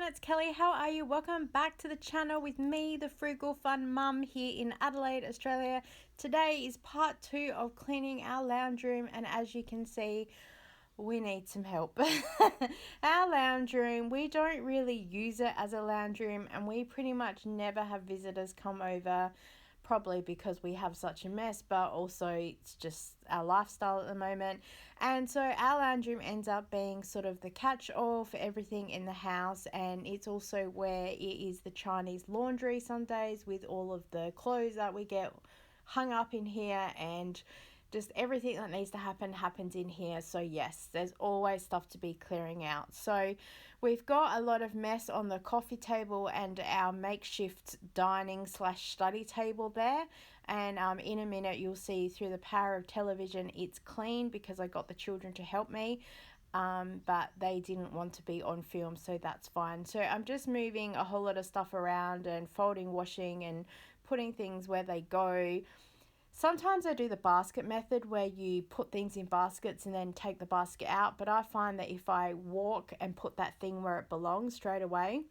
it's Kelly. How are you? Welcome back to the channel with me, the Frugal Fun Mum, here in Adelaide, Australia. Today is part 2 of cleaning our lounge room, and as you can see, we need some help. Our lounge room, we don't really use it as a lounge room, and we pretty much never have visitors come over, probably because we have such a mess, but also it's just our lifestyle at the moment. And so our lounge room ends up being sort of the catch-all for everything in the house, and it's also where it is the Chinese laundry some days, with all of the clothes that we get hung up in here, and just everything that needs to happen happens in here. So yes, there's always stuff to be clearing out. So we've got a lot of mess on the coffee table and our makeshift dining slash study table there. And in a minute you'll see through the power of television it's clean because I got the children to help me. But they didn't want to be on film, so that's fine. So I'm just moving a whole lot of stuff around and folding, washing, and putting things where they go. Sometimes I do the basket method where you put things in baskets and then take the basket out, but I find that if I walk and put that thing where it belongs straight away,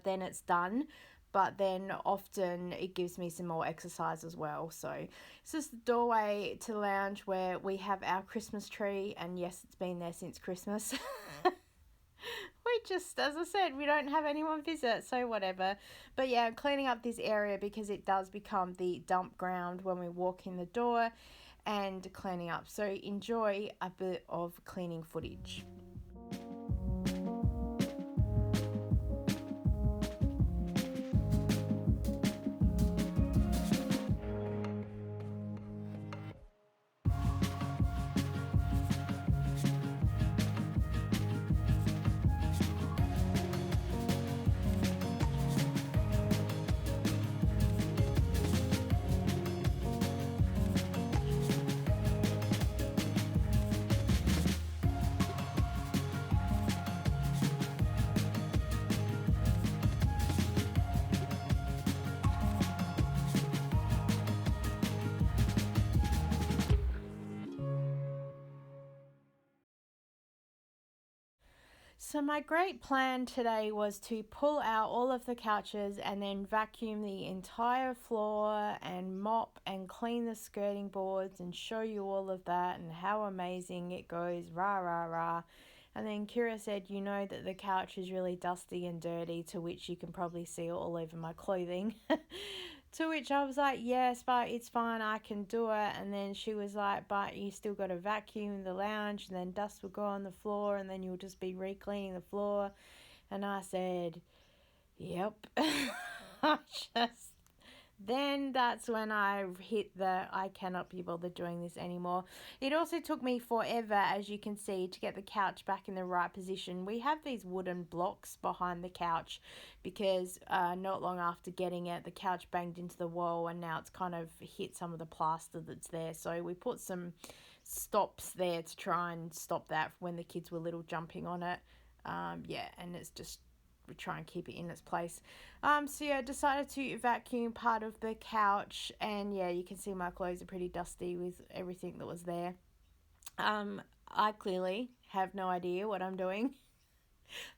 then it's done. But then often it gives me some more exercise as well. So this is the doorway to the lounge where we have our Christmas tree, and yes, it's been there since Christmas. We just, as I said, we don't have anyone visit, so whatever. But yeah, I'm cleaning up this area because it does become the dump ground when we walk in the door, and cleaning up. So enjoy a bit of cleaning footage. So my great plan today was to pull out all of the couches and then vacuum the entire floor and mop and clean the skirting boards and show you all of that and how amazing it goes, rah, rah, rah. And then Kira said, you know that the couch is really dusty and dirty, to which you can probably see all over my clothing. To which I was like, yes, but it's fine, I can do it. And then she was like, but you still got to vacuum the lounge, and then dust will go on the floor, and then you'll just be re-cleaning the floor. And I said, yep. Then that's when I hit the I cannot be bothered doing this anymore. It also took me forever, as you can see, to get the couch back in the right position. We have these wooden blocks behind the couch because not long after getting it, the couch banged into the wall, and now it's kind of hit some of the plaster that's there. So we put some stops there to try and stop that when the kids were little, jumping on it. Yeah, and it's just, we try and keep it in its place. So yeah, decided to vacuum part of the couch, and yeah, you can see my clothes are pretty dusty with everything that was there. I clearly have no idea what I'm doing.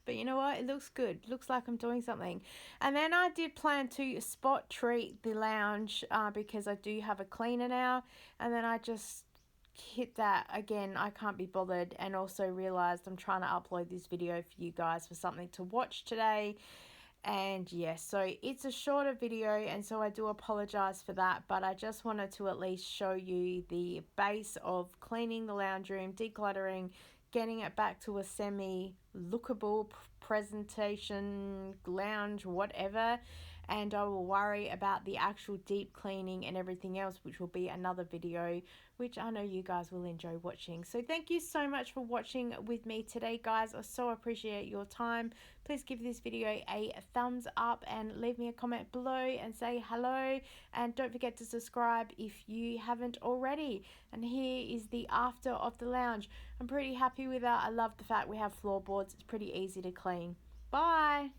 But you know what? It looks good. It looks like I'm doing something. And then I did plan to spot treat the lounge because I do have a cleaner now. And then I just hit that again, I can't be bothered, and also realized I'm trying to upload this video for you guys for something to watch today. And yes, so it's a shorter video, and so I do apologize for that, but I just wanted to at least show you the base of cleaning the lounge room, decluttering, getting it back to a semi-lookable presentation, lounge, whatever. And I will worry about the actual deep cleaning and everything else, which will be another video, which I know you guys will enjoy watching. So thank you so much for watching with me today, guys. I so appreciate your time. Please give this video a thumbs up and leave me a comment below and say hello. And don't forget to subscribe if you haven't already. And here is the after of the lounge. I'm pretty happy with that. I love the fact we have floorboards. It's pretty easy to clean. Bye.